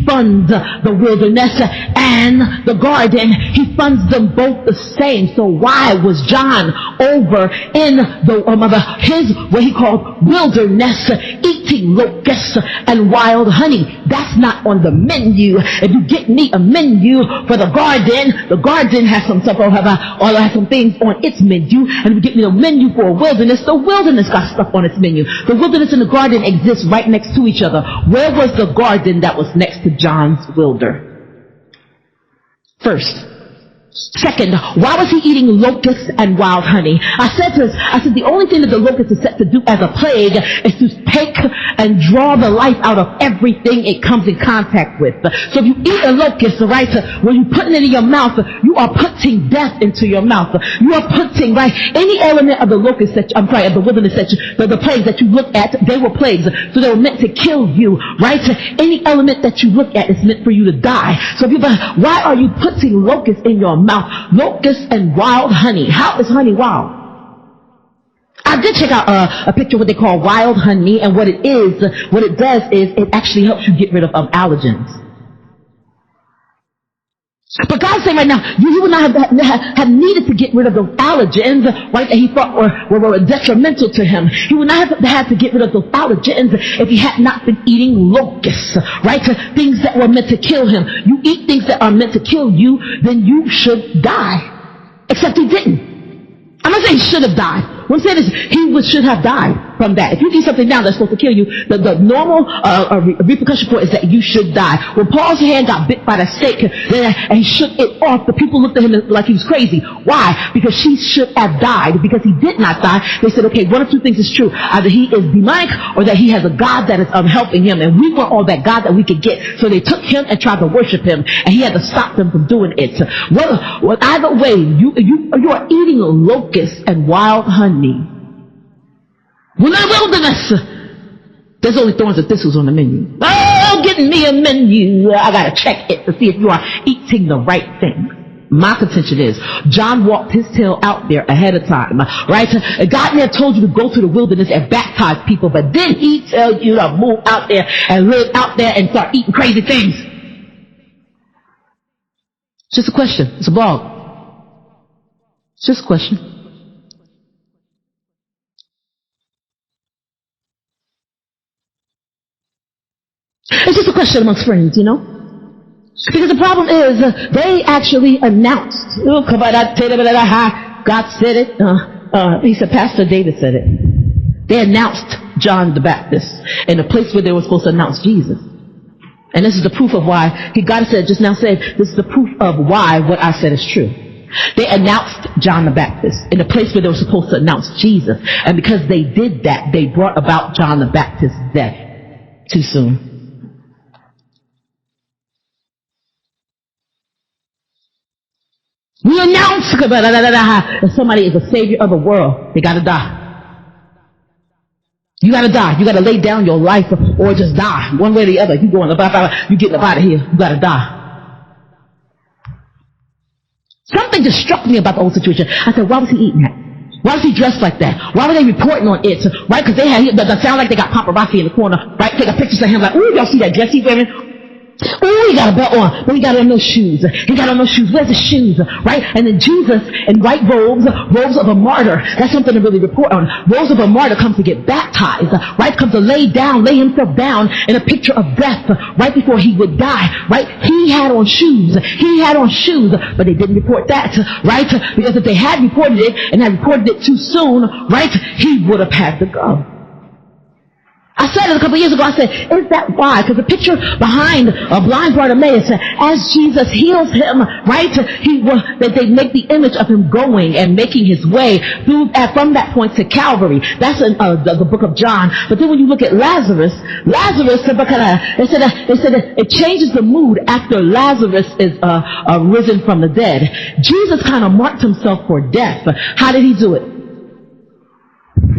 funds the wilderness and the garden. He funds them both the same. So why was John over in the what he called wilderness eating locusts and wild honey? That's not on the menu. If you get me a menu for the garden has some stuff or has some things on its menu, and if you get me a menu for a wilderness, the wilderness got stuff on its menu. The wilderness and the garden exist right next to each other. Where was the garden that was next to John's wilder? First. Second, why was he eating locusts and wild honey? I said the only thing that the locust is set to do as a plague is to take and draw the life out of everything it comes in contact with. So if you eat a locust, right, when you put it in your mouth, you are putting death into your mouth. You are putting, right, any element of the locust of the wilderness the plagues that you look at, they were plagues. So they were meant to kill you, right? Any element that you look at is meant for you to die. So why are you putting locusts in your mouth? Locusts and wild honey. How is honey wild? I did check out a picture of what they call wild honey, and what it does is it actually helps you get rid of allergens. But God's saying right now, you would not have needed to get rid of those allergens, right, that he thought were detrimental to him. He would not have had to get rid of those allergens if he had not been eating locusts, right, things that were meant to kill him. You eat things that are meant to kill you, then you should die. Except he didn't. I'm not saying he should have died. What I'm saying is he should have died from that. If you eat something now that's supposed to kill you, the normal repercussion for it is that you should die. When Paul's hand got bit by the snake and he shook it off, the people looked at him like he was crazy. Why? Because she should have died. Because he did not die, they said, okay, one of two things is true. Either he is demonic or that he has a God that is helping him. And we want all that God that we could get. So they took him and tried to worship him. And he had to stop them from doing it. Well, either way, you are eating locusts and wild honey. We're not wilderness. There's only thorns and thistles on the menu. Oh, getting me a menu. I gotta check it to see if you are eating the right thing. My contention is, John walked his tail out there ahead of time, right? God never told you to go to the wilderness and baptize people, but did he tell you to move out there and live out there and start eating crazy things? It's just a question. It's a blog. It's just a question. It's just a question amongst friends, you know? Because the problem is, they actually announced, God said it. He said, Pastor David said it. They announced John the Baptist in a place where they were supposed to announce Jesus. And this is the proof of why, God said, just now said, this is the proof of why what I said is true. They announced John the Baptist in a place where they were supposed to announce Jesus. And because they did that, they brought about John the Baptist's death too soon. We announce that somebody is a savior of the world. They gotta die. You gotta die. You gotta lay down your life or just die. One way or the other. You going about, you getting up out of here. You gotta die. Something just struck me about the whole situation. I said, why was he eating that? Why was he dressed like that? Why were they reporting on it? Right? Because they had, that sound like they got paparazzi in the corner, right? Take a picture of him like, ooh, y'all see that dress he's wearing? Oh, he got a belt on, but he got on no shoes. He got on no shoes. Where's the shoes? Right? And then Jesus in white robes of a martyr. That's something to really report on. Robes of a martyr comes to get baptized, right? Comes to lay himself down in a picture of death right before he would die, right? He had on shoes. But they didn't report that, right? Because if they had reported it and had reported it too soon, right, he would have had to go. I said it a couple years ago. I said, is that why? Because the picture behind a blind Bartimaeus, as Jesus heals him, right? They make the image of him going and making his way through from that point to Calvary. That's in the book of John. But then when you look at Lazarus, they said that it changes the mood after Lazarus is risen from the dead. Jesus kind of marked himself for death. How did he do it?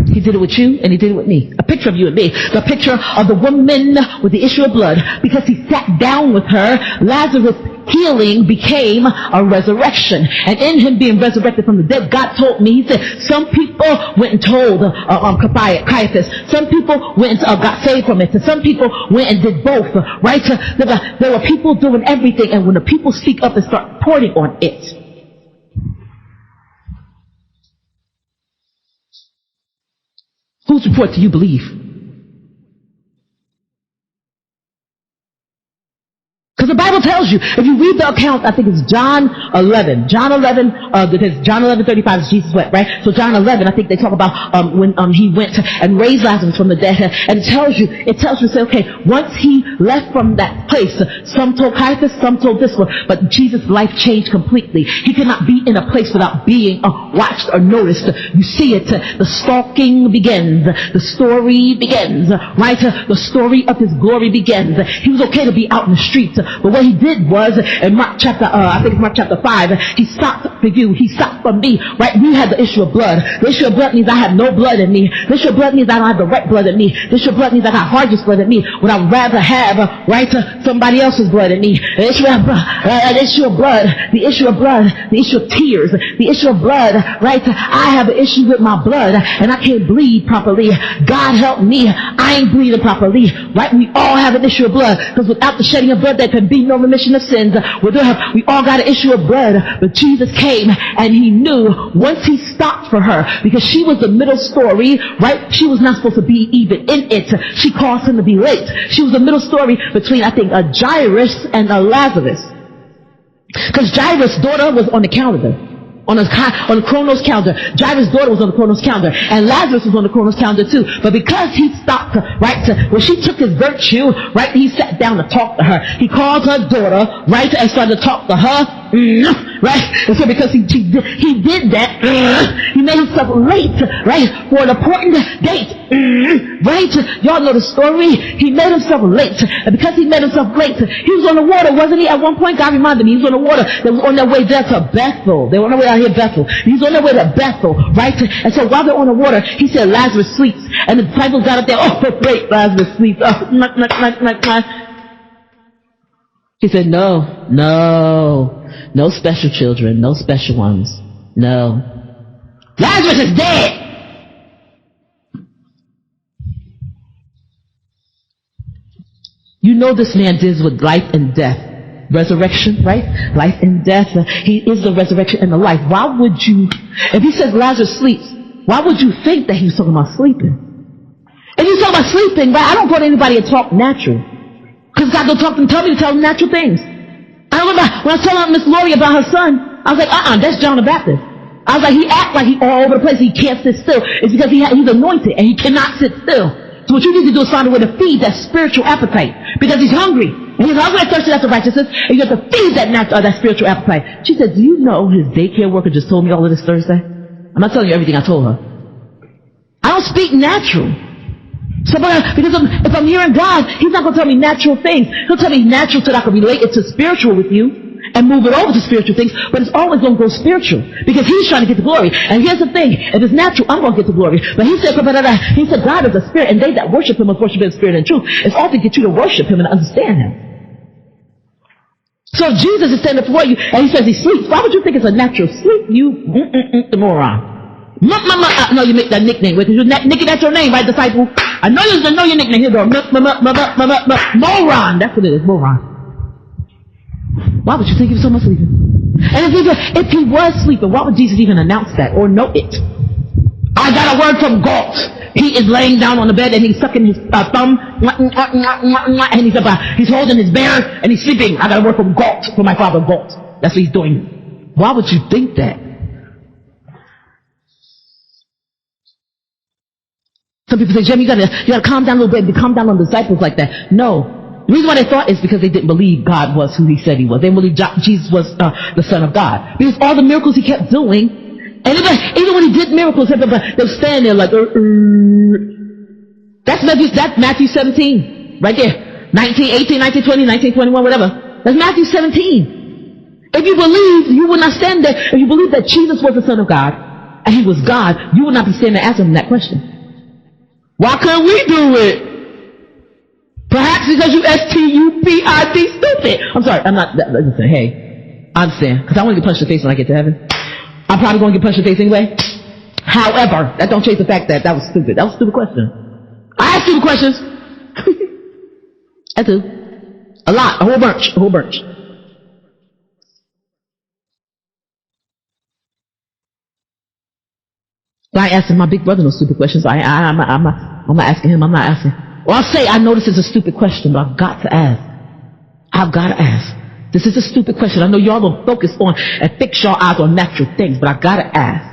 He did it with you and he did it with me. A picture of you and me. The picture of the woman with the issue of blood. Because he sat down with her, Lazarus healing became a resurrection. And in him being resurrected from the dead, God told me, he said, some people went and told Caiaphas. Some people went and got saved from it. Some people went and did both, right? There were people doing everything. And when the people speak up and start reporting on it, whose report do you believe? Because the Bible tells you, if you read the account, I think it's John 11, because John 11:35 is Jesus wept, right? So John 11, I think they talk about when he went and raised Lazarus from the dead, and it tells you, say, okay, once he left from that place, some told Caiaphas, some told this one, but Jesus' life changed completely. He could not be in a place without being watched or noticed. You see it, the stalking begins, the story begins, right? The story of his glory begins. He was okay to be out in the streets, but what he did was, in Mark chapter 5, he stopped for you. He stopped for me, right? We had the issue of blood. The issue of blood means I have no blood in me. The issue of blood means I don't have the right blood in me. The issue of blood means I got hardest blood in me. Would I rather have, right, somebody else's blood in me? The issue of blood, the issue of tears, the issue of blood, right? I have an issue with my blood, and I can't bleed properly. God help me. I ain't bleeding properly, right? We all have an issue of blood, because without the shedding of blood, there can be no remission of sins. We all got an issue of blood, but Jesus came and he knew once he stopped for her, because she was the middle story, right? She was not supposed to be even in it. She caused him to be late. She was the middle story between, I think, Jairus and Lazarus. Because Jairus' daughter was on the calendar. On the Chronos calendar. Jairus' daughter was on the Chronos calendar. And Lazarus was on the Chronos calendar too. But because he stopped, right, when she took his virtue, right, he sat down to talk to her. He called her daughter, right, and started to talk to her. Right? And so because he did that, he made himself late, right, for an important date. Right? Y'all know the story. He made himself late. And because he made himself late, he was on the water, wasn't he? At one point, God reminded me, he was on the water. They were on their way there to Bethel. They were on their way out here to Bethel. He was on their way to Bethel, right? And so while they're on the water, he said, Lazarus sleeps. And the disciples got up there, oh, great, Lazarus sleeps. Oh, He said, no special children, no special ones. No. Lazarus is dead. You know this man deals with life and death. Resurrection, right? Life and death. He is the resurrection and the life. Why would you, if he says Lazarus sleeps, why would you think that he was talking about sleeping? If he's talking about sleeping, right, I don't go to anybody and talk natural. Because God don't tell me to tell him natural things. I remember when I was telling Miss Lori about her son, I was like, that's John the Baptist. I was like, he acts like he all over the place. He can't sit still. It's because he's anointed and he cannot sit still. So what you need to do is find a way to feed that spiritual appetite, because he's hungry. And he's hungry and thirsty after righteousness, and you have to feed that spiritual appetite. She said, do you know his daycare worker just told me all of this Thursday? I'm not telling you everything I told her. I don't speak natural. So, because if I'm hearing God, he's not going to tell me natural things. He'll tell me natural so that I can relate it to spiritual with you and move it over to spiritual things, but it's always going to go spiritual because he's trying to get the glory. And here's the thing, if it's natural, I'm going to get the glory. But he said God is a spirit, and they that worship him must worship him in spirit and truth. It's all to get you to worship him and understand him. So if Jesus is standing before you and he says he sleeps, why would you think it's a natural sleep? You the moron. No, you make that nickname with you. Nicky, that's your name, right, disciple? I know you know your nickname. Here you go. Moron. That's what it is, moron. Why would you think he was so much sleeping? And if he was sleeping, why would Jesus even announce that or know it? I got a word from Galt. He is laying down on the bed and he's sucking his thumb, and he's holding his bear and he's sleeping. I got a word from Galt, from my father Galt. That's what he's doing. Why would you think that? Some people say, Jim, you gotta calm down a little bit, calm down on disciples like that. No. The reason why they thought is because they didn't believe God was who he said he was. They didn't believe Jesus was the Son of God. Because all the miracles he kept doing, and even when he did miracles, they were standing there like, that's Matthew 17, right there. 19, 18, 19, 20, 19, 21, whatever. That's Matthew 17. If you believe, you would not stand there. If you believe that Jesus was the Son of God, and he was God, you would not be standing there asking him that question. Why couldn't we do it? Perhaps because you stupid. Stupid. I'm sorry. I'm not. Listen, hey, I understand. Because I want to get punched in the face when I get to heaven. I'm probably going to get punched in the face anyway. However, that don't change the fact that was stupid. That was a stupid question. I ask stupid questions. I do. A lot. A whole bunch. I ain't asking my big brother no stupid questions. I'm not asking him. I'm not asking. Well, I'll say I know this is a stupid question, but I've got to ask. This is a stupid question. I know y'all don't focus on and fix your eyes on natural things, but I've got to ask.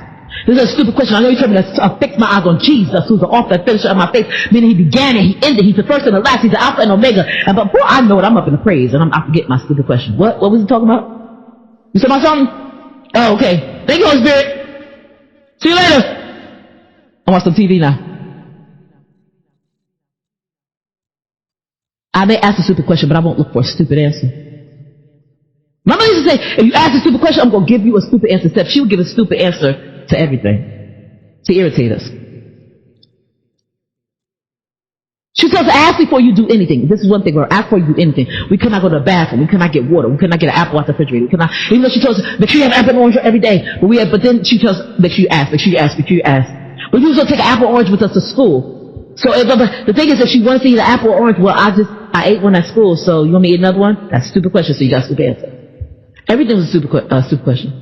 This is a stupid question. I know you're telling me to fix my eyes on Jesus, who's the author and finisher of my faith, meaning he began and he ended. He's the first and the last. He's the Alpha and Omega. And before I know it, I'm up in the praise, and I forget my stupid question. What was he talking about? You said about something? Oh, okay. Thank you, Holy Spirit. See you later. I watch some TV now. I may ask a stupid question, but I won't look for a stupid answer. My mother used to say, if you ask a stupid question, I'm going to give you a stupid answer. Except she would give a stupid answer to everything to irritate us. She tells us, ask before you do anything. This is one thing, where ask before you do anything. We cannot go to the bathroom. We cannot get water. We cannot get an apple out the refrigerator. We cannot, even though she tells us, make sure you have apple and orange every day. But then she tells us, make sure you ask. We usually take an apple or orange with us to school. So the thing is, if she wants to eat an apple or orange, well, I ate one at school, so you want me to eat another one? That's a stupid question, so you got a stupid answer. Everything was a stupid question.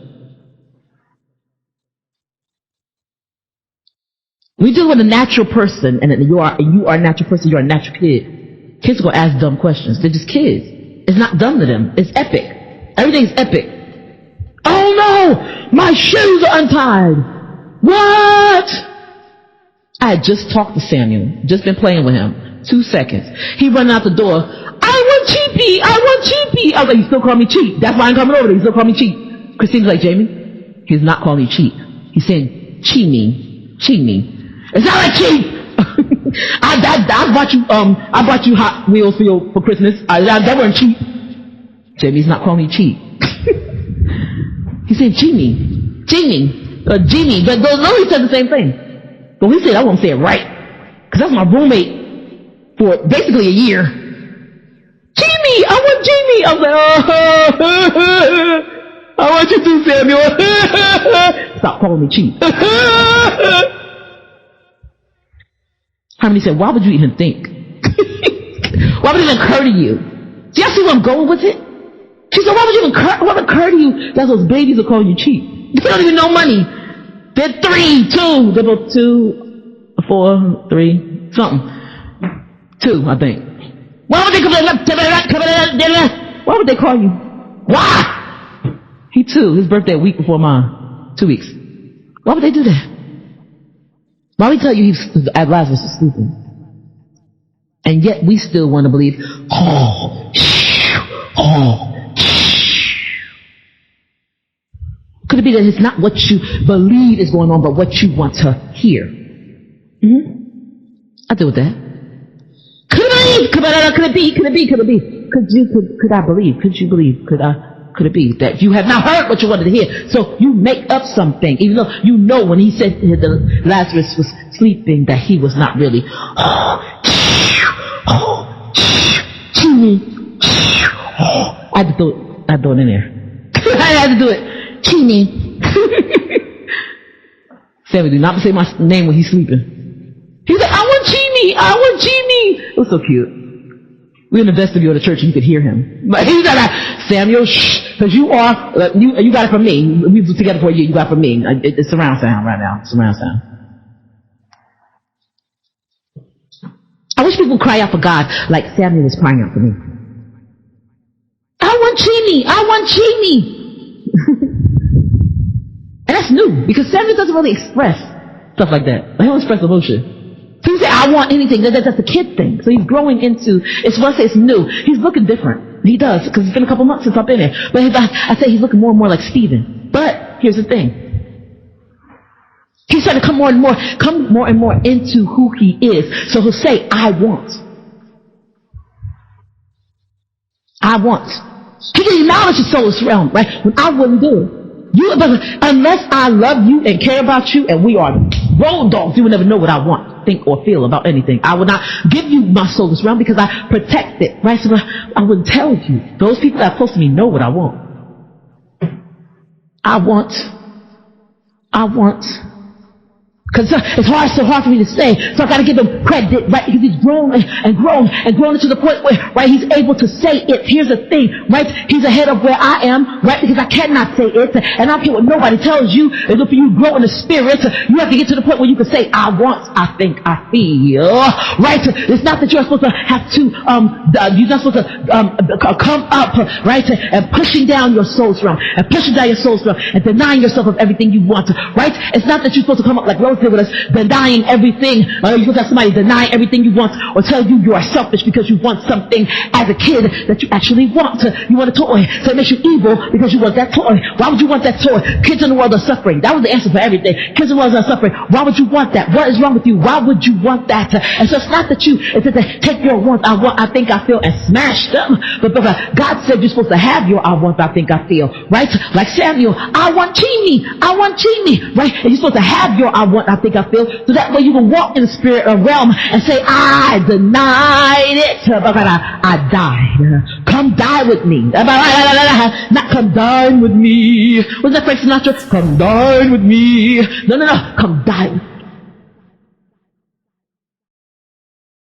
We deal with a natural person, and you are a natural person, you're a natural kid. Kids are going to ask dumb questions. They're just kids. It's not dumb to them. It's epic. Everything's epic. Oh no! My shoes are untied! What? I had just talked to Samuel, just been playing with him. 2 seconds. He run out the door. I want Cheemee! I was like, you still call me cheap. That's why I'm coming over there. You still call me cheap. Christine's like, Jamie, he's not calling you cheap. He's saying Cheemee. It's not like cheap. I bought you Hot Wheels for Christmas. That weren't cheap. Jamie's not calling you cheap. He's saying Cheemee. But no, he said the same thing. But we said I won't say it right, because that's my roommate for basically a year. Cheemee, I want Cheemee. I was like, I want you to, Samuel. Stop calling me cheap. Harmony said, why would you even think? Why would it even occur to you? Do y'all see where I'm going with it? She said, why would it occur to you that those babies are calling you cheap? They don't even know money. They're 3, 2. They're both 2, 4, 3, something. 2, I think. Why would they come in? Why would they call you? Why? He 2. His birthday a week before mine. 2 weeks. Why would they do that? Why would we tell you Lazarus is sleeping? And yet we still want to believe, Could it be that it's not what you believe is going on, but what you want to hear? I deal with that. Could it be? Could I believe? Could you believe? Could it be that you have not heard what you wanted to hear? So you make up something, even though you know when he said that Lazarus was sleeping that he was not really. Cheemee. I had to throw it in there. I had to do it. Cheemee. Sammy, do not say my name when he's sleeping. He's like, I want Cheemee. It was so cute. We were in the vestibule of the church and you could hear him. But he's like, Samuel, shh, because you got it from me. We were together for a year, you got it from me. It's surround sound right now. Surround sound. I wish people would cry out for God like Samuel was crying out for me. I want Cheemee. And that's new, because Samuel doesn't really express stuff like that. He don't express emotion. So he say, I want anything. That's a kid thing. So he's growing into, it's new. He's looking different. He does, because it's been a couple months since I've been there. But I say he's looking more and more like Stephen. But here's the thing. He's starting to come more and more into who he is. So he'll say, I want. He can acknowledge his soul's realm, right? When I wouldn't do it. Unless I love you and care about you and we are road dogs, you will never know what I want. think, or feel about anything. I will not give you my soulless realm because I protect it, right? So I wouldn't tell you. Those people that are close to me know what I want. I want. Because it's so hard for me to say. So I got to give him credit, right? Because he's grown and grown to the point where, right, he's able to say it. Here's the thing, right? He's ahead of where I am, right? Because I cannot say it. And I don't care what nobody tells you. It's for you to grow in the spirit. You have to get to the point where you can say, I want, I think, I feel, right? It's not that you're supposed to have to, you're not supposed to come up, right? And pushing down your soul's realm, and pushing down your soul's realm, and denying yourself of everything you want, right? It's not that you're supposed to come up like Rose with us, denying everything. You're supposed to have somebody deny everything you want, or tell you you are selfish because you want something as a kid that you actually want. You want a toy, so it makes you evil because you want that toy. Why would you want that toy? Kids in the world are suffering. That was the answer for everything. Kids in the world are suffering. Why would you want that? What is wrong with you? Why would you want that? And so it's not that it's that they take your wants, I want, I think, I feel, and smash them. But God said you're supposed to have your I want, I think, I feel, right? Like Samuel, I want Cheemee, right? And you're supposed to have your I want, I think, I feel, so that way you can walk in the spirit realm and say, I denied it, but I died. Come die with me. Not come dine with me. Wasn't that Frank Sinatra? Come dine with me. No. Come die with me.